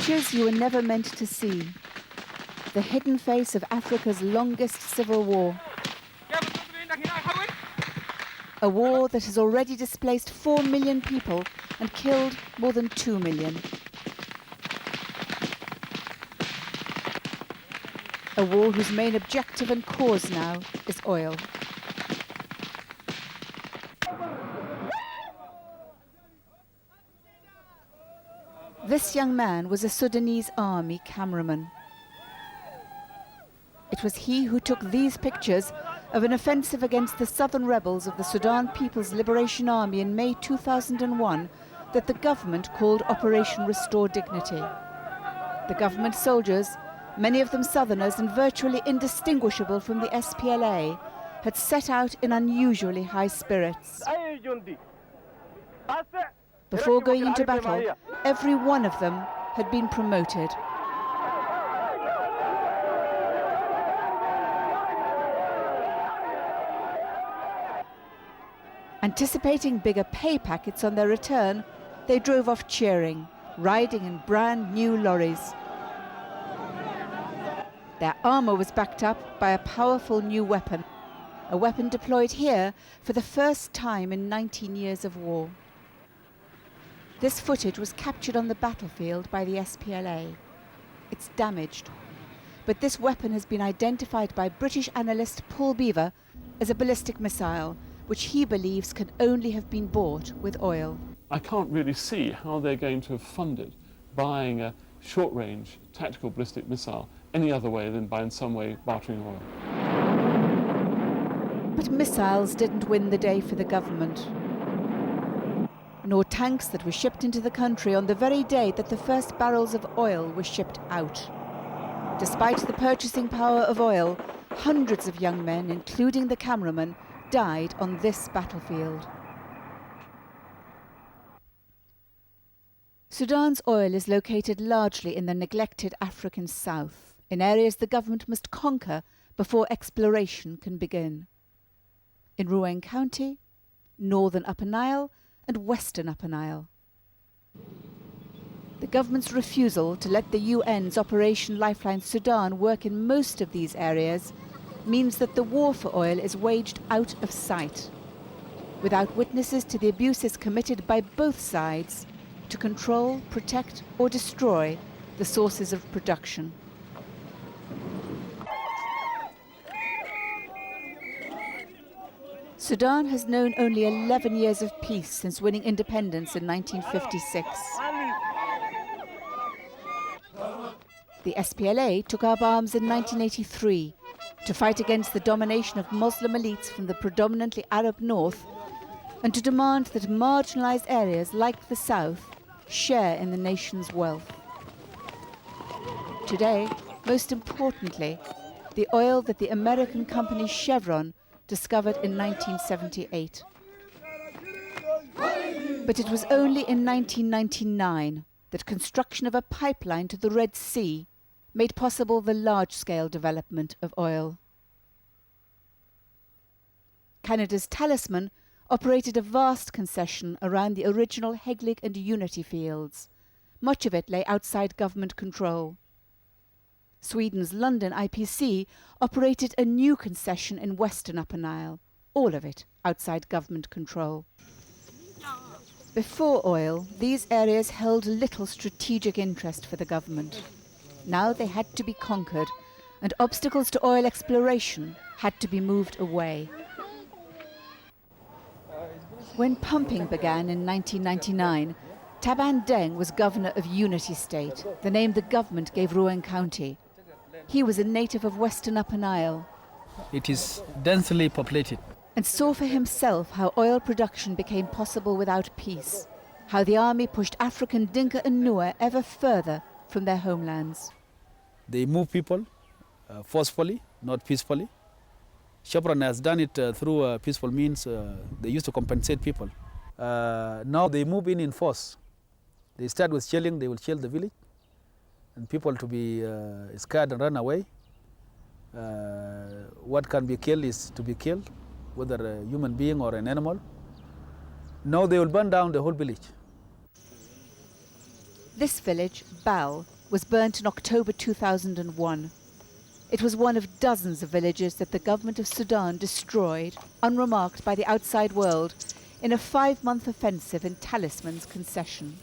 Pictures you were never meant to see. The hidden face of Africa's longest civil war. A war that has already displaced 4 million people and killed more than 2 million. A war whose main objective and cause now is oil. This young man was a Sudanese army cameraman. It was he who took these pictures of an offensive against the southern rebels of the Sudan People's Liberation Army in May 2001 that the government called Operation Restore Dignity. The government soldiers, many of them southerners and virtually indistinguishable from the SPLA, had set out in unusually high spirits. Before going into battle, every one of them had been promoted. Anticipating bigger pay packets on their return, they drove off cheering, riding in brand new lorries. Their armour was backed up by a powerful new weapon, a weapon deployed here for the first time in 19 years of war. This footage was captured on the battlefield by the SPLA. It's damaged, but this weapon has been identified by British analyst Paul Beaver as a ballistic missile, which he believes can only have been bought with oil. I can't really see how they're going to have funded buying a short-range tactical ballistic missile any other way than by in some way bartering oil. But missiles didn't win the day for the government, nor tanks that were shipped into the country on the very day that the first barrels of oil were shipped out. Despite the purchasing power of oil, hundreds of young men, including the cameraman, died on this battlefield. Sudan's oil is located largely in the neglected African south, in areas the government must conquer before exploration can begin. In Rouen County, northern Upper Nile, and western Upper Nile. The government's refusal to let the UN's Operation Lifeline Sudan work in most of these areas means that the war for oil is waged out of sight, without witnesses to the abuses committed by both sides to control, protect, or destroy the sources of production. Sudan has known only 11 years of peace since winning independence in 1956. The SPLA took up arms in 1983 to fight against the domination of Muslim elites from the predominantly Arab north and to demand that marginalized areas like the south share in the nation's wealth. Today, most importantly, the oil that the American company Chevron discovered in 1978. But it was only in 1999 that construction of a pipeline to the Red Sea made possible the large-scale development of oil. Canada's Talisman operated a vast concession around the original Heglig and Unity fields. Much of it lay outside government control. Sweden's London IPC operated a new concession in western Upper Nile, all of it outside government control. Before oil, these areas held little strategic interest for the government. Now they had to be conquered, and obstacles to oil exploration had to be moved away. When pumping began in 1999, Taban Deng was governor of Unity State, the name the government gave Rouen County. He was a native of western Upper Nile. It is densely populated. And saw for himself how oil production became possible without peace, how the army pushed African Dinka and Nuer ever further from their homelands. They move people forcefully, not peacefully. Chevron has done it through peaceful means. They used to compensate people. Now they move in force. They start with shelling, they will shell the village, and people to be scared and run away. What can be killed is to be killed, whether a human being or an animal. Now they will burn down the whole village. This village, Bal, was burnt in October 2001. It was one of dozens of villages that the government of Sudan destroyed, unremarked by the outside world, in a 5-month offensive in Talisman's concession.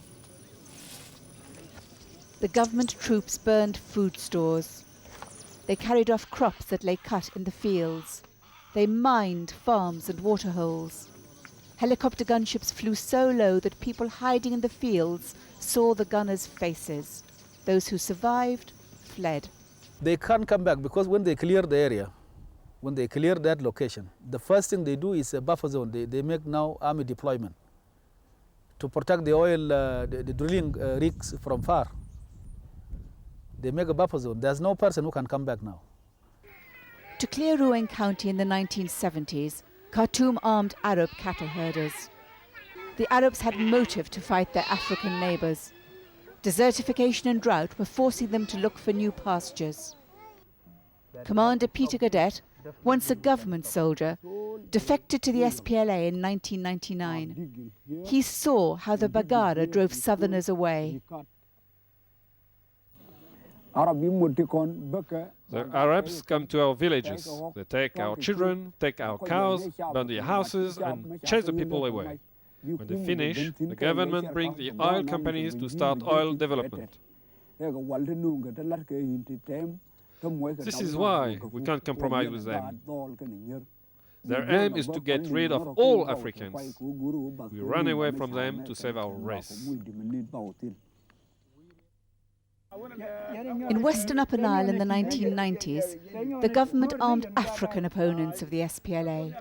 The government troops burned food stores. They carried off crops that lay cut in the fields. They mined farms and waterholes. Helicopter gunships flew so low that people hiding in the fields saw the gunners' faces. Those who survived fled. They can't come back because when they clear the area, when they clear that location, the first thing they do is a buffer zone. They make now army deployment to protect the oil, the drilling rigs from far. They make a buffer zone. There's no person who can come back now. To clear Ruweng County in the 1970s, Khartoum armed Arab cattle herders. The Arabs had motive to fight their African neighbours. Desertification and drought were forcing them to look for new pastures. Commander Peter Gadet, once a government soldier, defected to the SPLA in 1999. He saw how the Bagara drove southerners away. The Arabs come to our villages. They take our children, take our cows, burn the houses and chase the people away. When they finish, the government brings the oil companies to start oil development. This is why we can't compromise with them. Their aim is to get rid of all Africans. We run away from them to save our race. In Western Upper Nile in the 1990s, the government armed African opponents of the SPLA.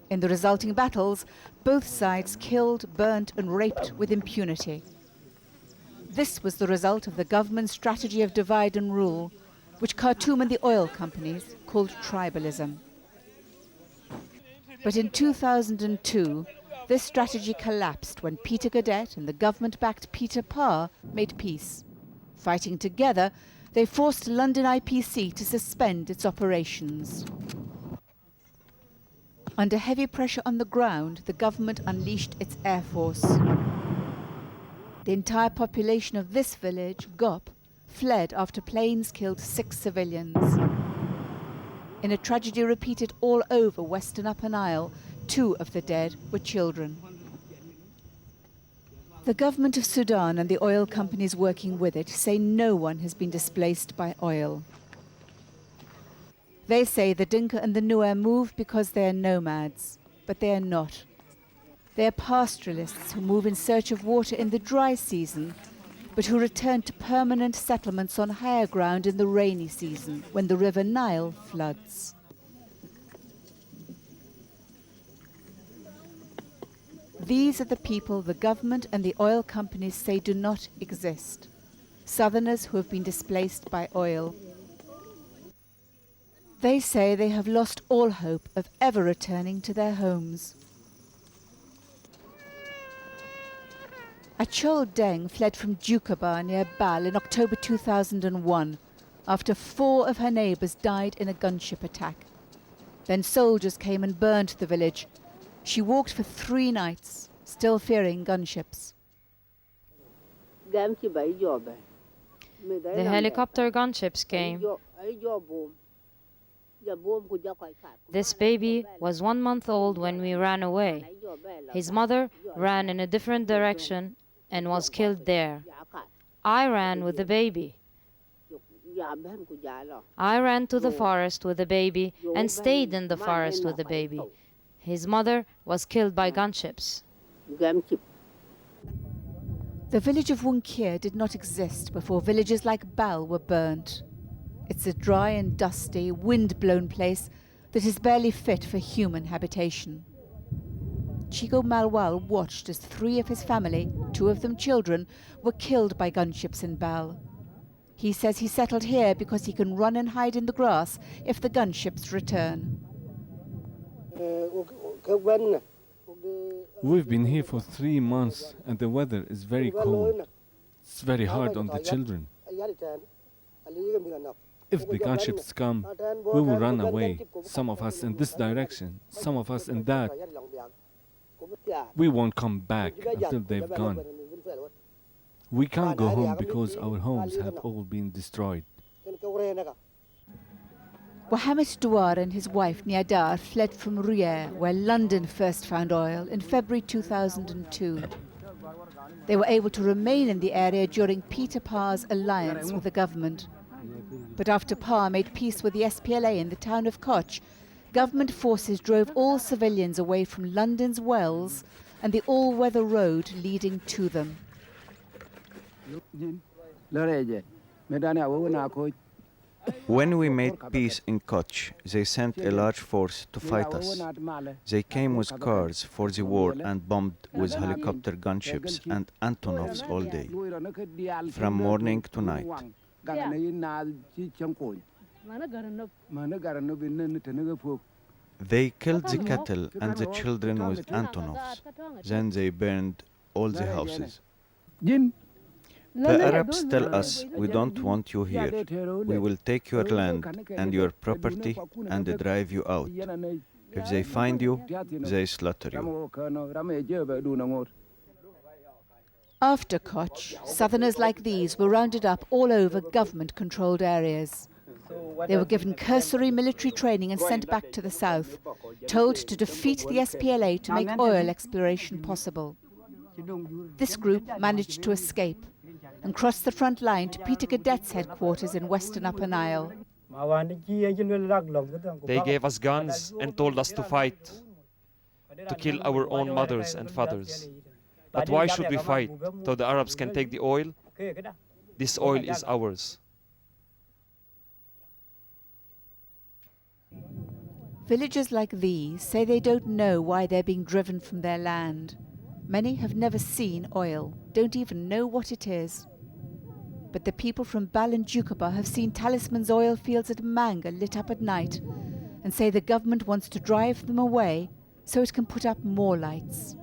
In the resulting battles, both sides killed, burnt and raped with impunity. This was the result of the government's strategy of divide and rule, which Khartoum and the oil companies called tribalism. But in 2002, this strategy collapsed when Peter Gadet and the government-backed Peter Parr made peace. Fighting together, they forced London IPC to suspend its operations. Under heavy pressure on the ground, the government unleashed its air force. The entire population of this village, Gop, fled after planes killed 6 civilians. In a tragedy repeated all over Western Upper Nile, 2 of the dead were children. The government of Sudan and the oil companies working with it say no one has been displaced by oil. They say the Dinka and the Nuer move because they are nomads, but they are not. They are pastoralists who move in search of water in the dry season, but who return to permanent settlements on higher ground in the rainy season, when the River Nile floods. These are the people the government and the oil companies say do not exist. Southerners who have been displaced by oil. They say they have lost all hope of ever returning to their homes. Achol Deng fled from Jukaba near Bal in October 2001 after 4 of her neighbours died in a gunship attack. Then soldiers came and burnt the village. She walked for 3 nights, still fearing gunships. The helicopter gunships came. This baby was 1 month old when we ran away. His mother ran in a different direction and was killed there. I ran with the baby. I ran to the forest with the baby and stayed in the forest with the baby. His mother was killed by gunships. The village of Wunkir did not exist before villages like Bal were burnt. It's a dry and dusty, wind-blown place that is barely fit for human habitation. Chico Malwal watched as 3 of his family, 2 of them children, were killed by gunships in Bal. He says he settled here because he can run and hide in the grass if the gunships return. We've been here for 3 months and the weather is very cold. It's very hard on the children. If the gunships come, we will run away, some of us in this direction, some of us in that. We won't come back until they've gone. We can't go home because our homes have all been destroyed. Mohamed Douar and his wife Niadar fled from Riyadh, where London first found oil, in February 2002. They were able to remain in the area during Peter Parr's alliance with the government. But after Parr made peace with the SPLA in the town of Koch, government forces drove all civilians away from London's wells and the all-weather road leading to them. When we made peace in Koch, they sent a large force to fight us. They came with cars for the war and bombed with helicopter gunships and Antonovs all day, from morning to night. They killed the cattle and the children with Antonovs. Then they burned all the houses. The Arabs tell us, we don't want you here. We will take your land and your property and drive you out. If they find you, they slaughter you. After Koch, southerners like these were rounded up all over government-controlled areas. They were given cursory military training and sent back to the south, told to defeat the SPLA to make oil exploration possible. This group managed to escape and crossed the front line to Peter Cadet's headquarters in Western Upper Nile. They gave us guns and told us to fight, to kill our own mothers and fathers. But why should we fight so the Arabs can take the oil? This oil is ours. Villagers like these say they don't know why they're being driven from their land. Many have never seen oil, don't even know what it is. But the people from Bal and Jukaba have seen Talisman's oil fields at Manga lit up at night and say the government wants to drive them away so it can put up more lights.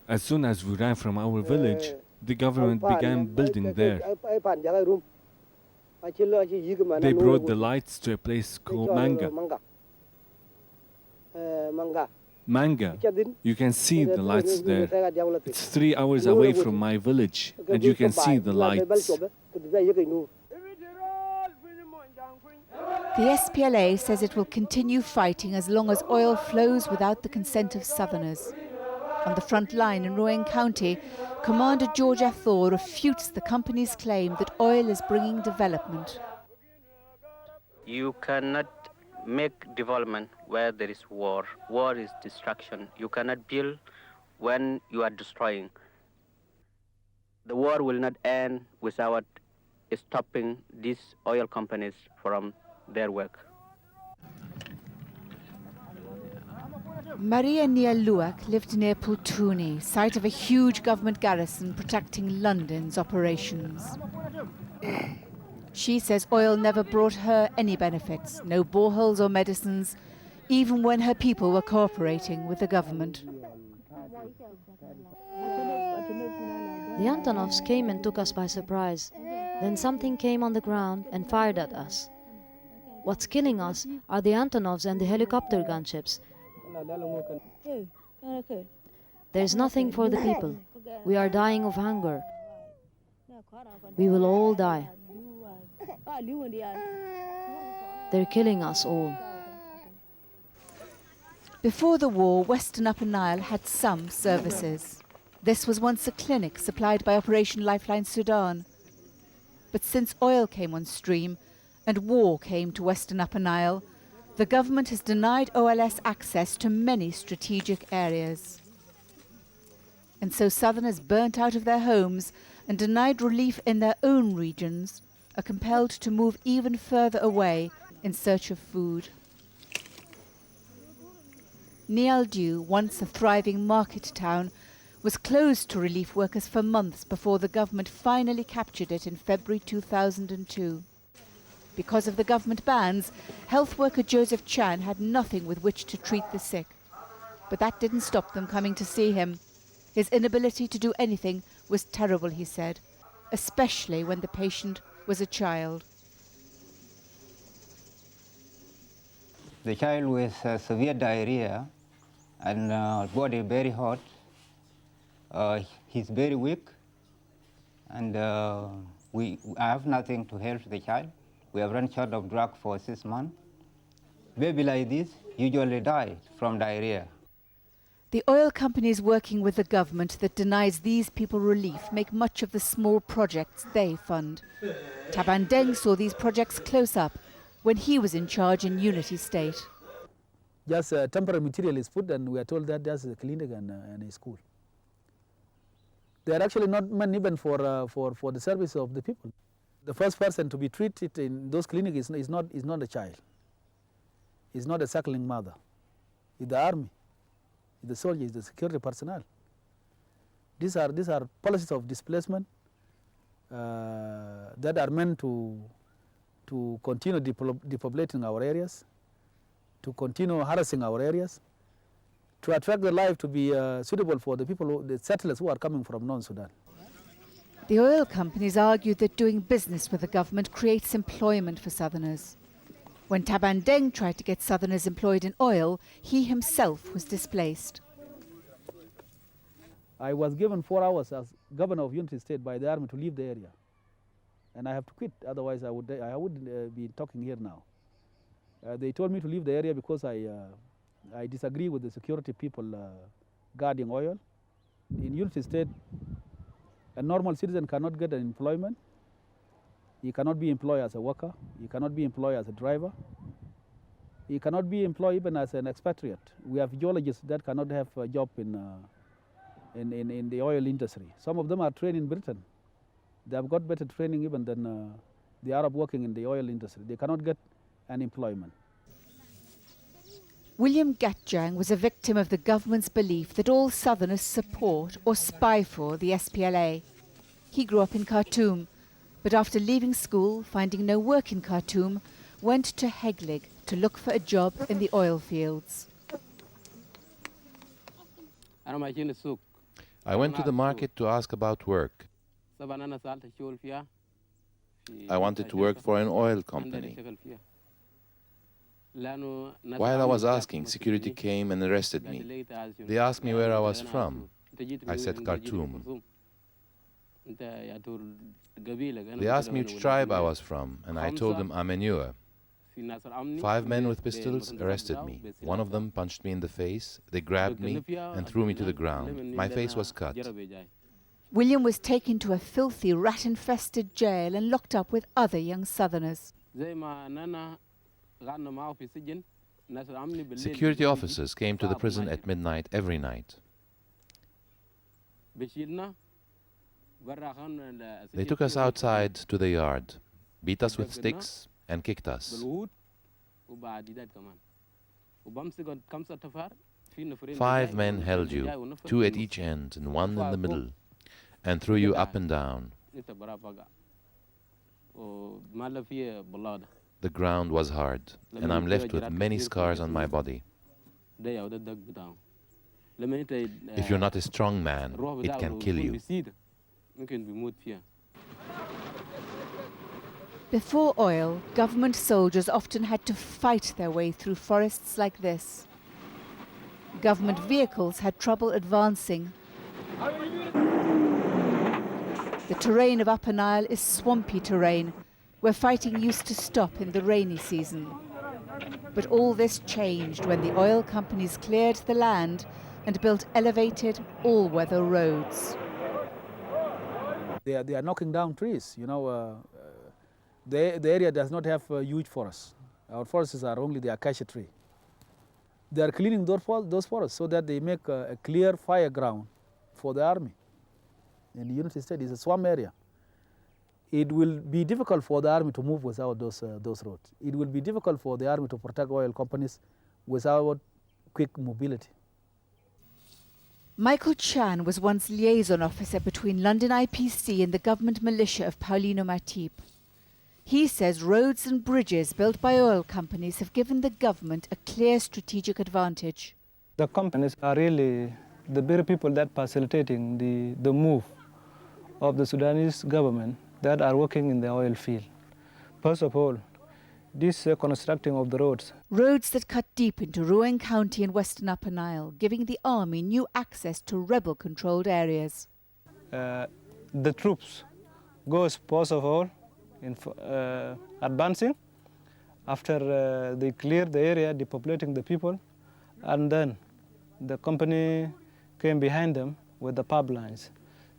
As soon as we ran from our village, the government began building there. They brought the lights to a place called Manga. Manga, you can see the lights there. It's 3 hours away from my village, and you can see the lights. The SPLA says it will continue fighting as long as oil flows without the consent of southerners. On the front line in Rowan County, Commander George Athor refutes the company's claim that oil is bringing development. You cannot make development where there is war. War is destruction. You cannot build when you are destroying. The war will not end without stopping these oil companies from their work. Maria Nialuak lived near Pultuni, site of a huge government garrison protecting London's operations. She says oil never brought her any benefits, no boreholes or medicines, even when her people were cooperating with the government. The Antonovs came and took us by surprise. Then something came on the ground and fired at us. What's killing us are the Antonovs and the helicopter gunships. There's nothing for the people. We are dying of hunger. We will all die. They're killing us all. Before the war, Western Upper Nile had some services. This was once a clinic supplied by Operation Lifeline Sudan. But since oil came on stream and war came to Western Upper Nile, the government has denied OLS access to many strategic areas. And so southerners burnt out of their homes and denied relief in their own regions are compelled to move even further away in search of food. Nialdu, once a thriving market town, was closed to relief workers for months before the government finally captured it in February 2002. Because of the government bans, health worker Joseph Chan had nothing with which to treat the sick. But that didn't stop them coming to see him. His inability to do anything was terrible, he said, especially when the patient was a child. The child with severe diarrhea and body very hot, He's very weak, and I have nothing to help the child. We have run short of drug for 6 months. Baby like this usually die from diarrhea. The oil companies working with the government that denies these people relief make much of the small projects they fund. Taban Deng saw these projects close up when he was in charge in Unity State. Just temporary material is put, and we are told that there's a clinic and a school. They are actually not meant even for the service of the people. The first person to be treated in those clinics is not a child. It's not a suckling mother. It's the army, it's the soldiers, the security personnel. These are policies of displacement that are meant to continue depopulating our areas, to continue harassing our areas, to attract the life to be suitable for the people, the settlers who are coming from North Sudan. The oil companies argued that doing business with the government creates employment for Southerners. When Taban Deng tried to get Southerners employed in oil, he himself was displaced. I was given 4 hours as governor of Unity State by the army to leave the area. And I have to quit, otherwise I wouldn't be talking here now. They told me to leave the area because I disagree with the security people guarding oil. In Unity State, a normal citizen cannot get an employment. He cannot be employed as a worker. He cannot be employed as a driver. He cannot be employed even as an expatriate. We have geologists that cannot have a job in the oil industry. Some of them are trained in Britain. They have got better training even than the Arab working in the oil industry. They cannot get an employment. William Gatjang was a victim of the government's belief that all Southerners support or spy for the SPLA. He grew up in Khartoum, but after leaving school, finding no work in Khartoum, went to Heglig to look for a job in the oil fields. I went to the market to ask about work. I wanted to work for an oil company. While I was asking, security came and arrested me. They asked me where I was from. I said Khartoum. They asked me which tribe I was from, and I told them I'm a Nuer. 5 men with pistols arrested me. One of them punched me in the face. They grabbed me and threw me to the ground. My face was cut. William was taken to a filthy, rat-infested jail and locked up with other young Southerners. Security officers came to the prison at midnight every night. They took us outside to the yard, beat us with sticks, and kicked us. 5 men held you, 2 at each end and 1 in the middle, and threw you up and down. The ground was hard, and I'm left with many scars on my body. If you're not a strong man, it can kill you. Before oil, government soldiers often had to fight their way through forests like this. Government vehicles had trouble advancing. The terrain of Upper Nile is swampy terrain, where fighting used to stop in the rainy season. But all this changed when the oil companies cleared the land and built elevated, all-weather roads. They are knocking down trees. You know, the area does not have huge forests. Our forests are only the acacia tree. They are cleaning those forests so that they make a clear fire ground for the army. In the Unity State, it's a swamp area. It will be difficult for the army to move without those roads. It will be difficult for the army to protect oil companies without quick mobility. Michael Chan was once liaison officer between London IPC and the government militia of Paulino Matip. He says roads and bridges built by oil companies have given the government a clear strategic advantage. The companies are really the very people that facilitating the move of the Sudanese government that are working in the oil field. First of all, this constructing of the roads. Roads that cut deep into Rouen County in western Upper Nile, giving the army new access to rebel-controlled areas. The troops goes first of all in advancing. After they clear the area, depopulating the people, and then the company came behind them with the pipelines.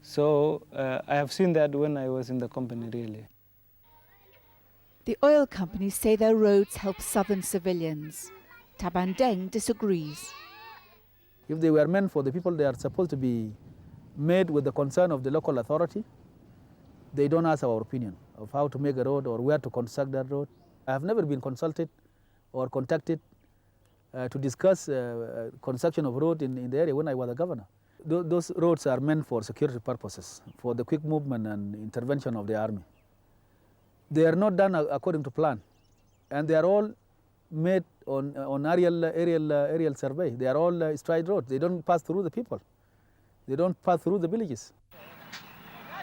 So I have seen that when I was in the company, really. The oil companies say their roads help southern civilians. Taban Deng disagrees. If they were meant for the people, they are supposed to be made with the concern of the local authority. They don't ask our opinion of how to make a road or where to construct that road. I have never been consulted or contacted to discuss construction of road in the area when I was a governor. Those roads are meant for security purposes, for the quick movement and intervention of the army. They are not done according to plan, and they are all made on aerial survey. They are all straight roads. They don't pass through the people. They don't pass through the villages.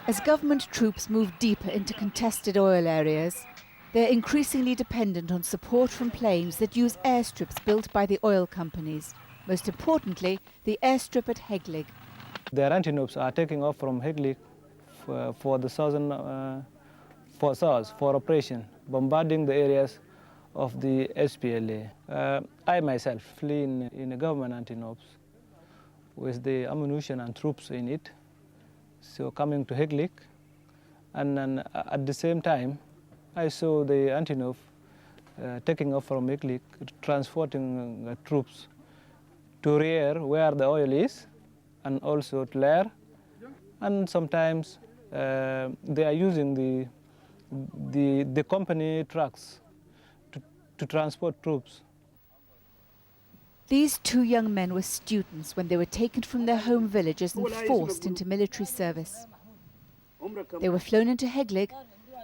As government troops move deeper into contested oil areas, they're increasingly dependent on support from planes that use airstrips built by the oil companies. Most importantly, the airstrip at Heglig. Their antinopes are taking off from Heglig for the southern for operation, bombarding the areas of the SPLA. I myself flee in a government antinopes with the ammunition and troops in it. So coming to Heglig, and then at the same time, I saw the antinop taking off from Heglig, transporting troops to rear where the oil is, and also to Lair. And sometimes they are using the company trucks to transport troops. These two young men were students when they were taken from their home villages and forced into military service. They were flown into Heglig,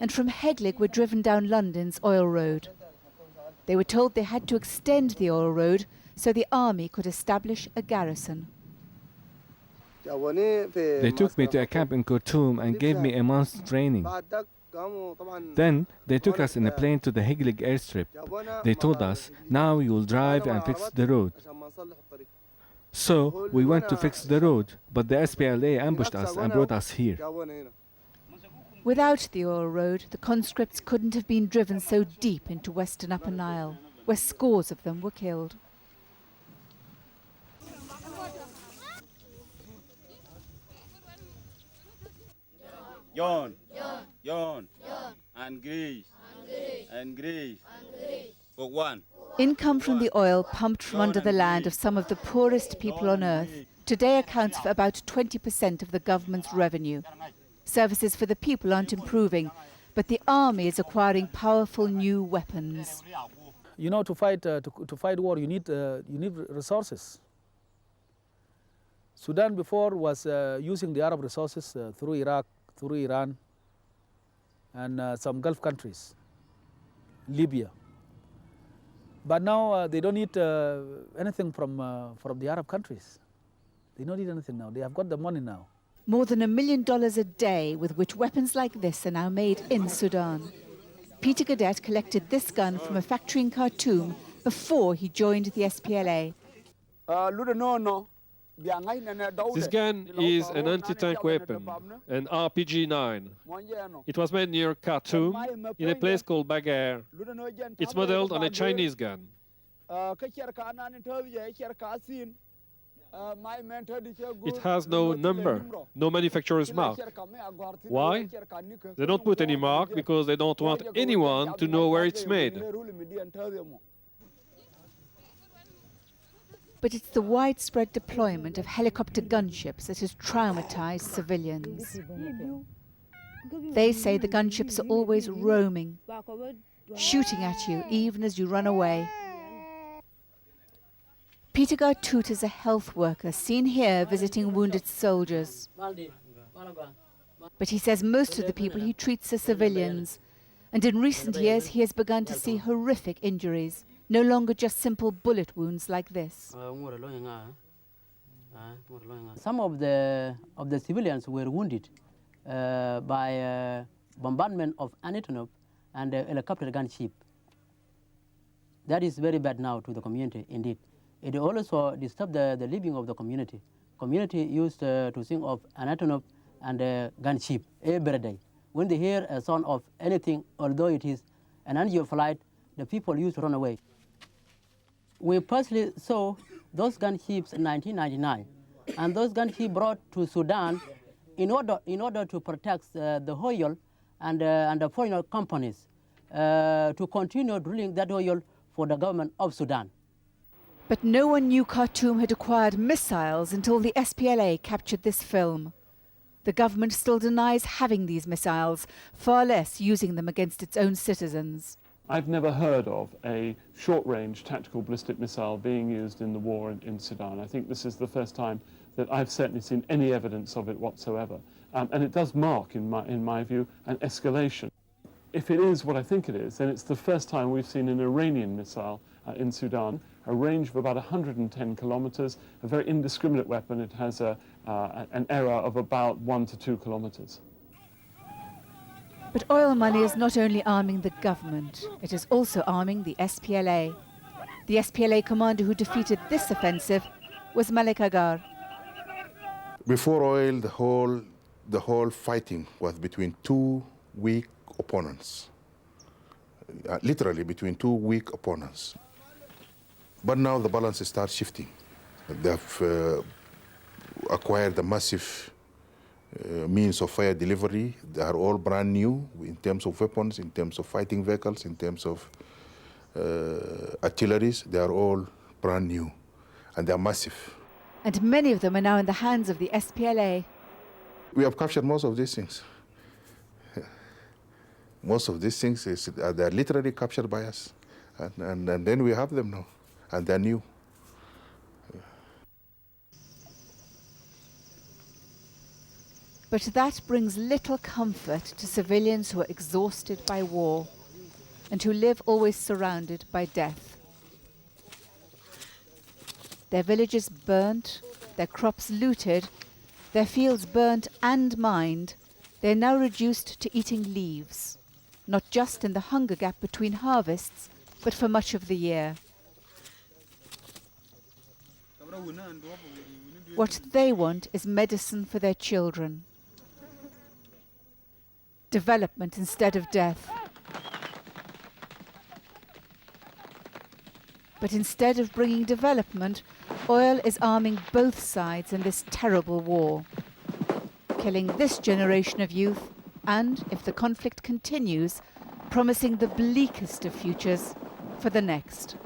and from Heglig were driven down London's oil road. They were told they had to extend the oil road so the army could establish a garrison. They took me to a camp in Khartoum and gave me a month's training. Then they took us in a plane to the Heglig airstrip. They told us, now you will drive and fix the road. So we went to fix the road, but the SPLA ambushed us and brought us here. Without the oil road, the conscripts couldn't have been driven so deep into western Upper Nile, where scores of them were killed. Yon, and Greece, and Greece, for one. Income from the oil pumped from under the land of some of the poorest people on earth today accounts for about 20% of the government's revenue. Services for the people aren't improving, but the army is acquiring powerful new weapons. You know, to fight war, you need resources. Sudan before was using the Arab resources through Iraq, through Iran, and some Gulf countries, Libya. But now they don't need anything from the Arab countries. They don't need anything now. They have got the money now. More than $1 million a day with which weapons like this are now made in Sudan. Peter Gadet collected this gun from a factory in Khartoum before he joined the SPLA. This gun is an anti-tank weapon, an RPG-9. It was made near Khartoum, in a place called Bagar. It's modeled on a Chinese gun. It has no number, no manufacturer's mark. Why? They don't put any mark because they don't want anyone to know where it's made. But it's the widespread deployment of helicopter gunships that has traumatized civilians. They say the gunships are always roaming, shooting at you even as you run away. Peter Gartut is a health worker seen here visiting wounded soldiers. But he says most of the people he treats are civilians, and in recent years he has begun to see horrific injuries, no longer just simple bullet wounds like this. Some of the civilians were wounded by bombardment of Antonov and a helicopter gunship. That is very bad now to the community, indeed. It also disturbed the living of the community. Community used to think of an antelope and a gunship every day. When they hear a sound of anything, although it is an unusual flight, the people used to run away. We personally saw those gunships in 1999, and those gunships brought to Sudan in order to protect the oil and the foreign companies to continue drilling that oil for the government of Sudan. But no one knew Khartoum had acquired missiles until the SPLA captured this film. The government still denies having these missiles, far less using them against its own citizens. I've never heard of a short-range tactical ballistic missile being used in the war in Sudan. I think this is the first time that I've certainly seen any evidence of it whatsoever. And it does mark, in my view, an escalation. If it is what I think it is, then it's the first time we've seen an Iranian missile in Sudan, a range of about 110 kilometers, a very indiscriminate weapon. It has an error of about 1 to 2 kilometers. But oil money is not only arming the government, it is also arming the SPLA. The SPLA commander who defeated this offensive was Malik Agar. Before oil, the whole fighting was between two weak opponents, literally between two weak opponents. But now the balance starts shifting. They've acquired a massive means of fire delivery. They are all brand new in terms of weapons, in terms of fighting vehicles, in terms of artilleries. They are all brand new, and they are massive. And many of them are now in the hands of the SPLA. We have captured most of these things. Most of these things, they're literally captured by us. And then we have them now, and they're new. But that brings little comfort to civilians who are exhausted by war and who live always surrounded by death. Their villages burnt, their crops looted, their fields burnt and mined, they are now reduced to eating leaves, not just in the hunger gap between harvests, but for much of the year. What they want is medicine for their children. Development instead of death. But instead of bringing development, oil is arming both sides in this terrible war, killing this generation of youth and, if the conflict continues, promising the bleakest of futures for the next.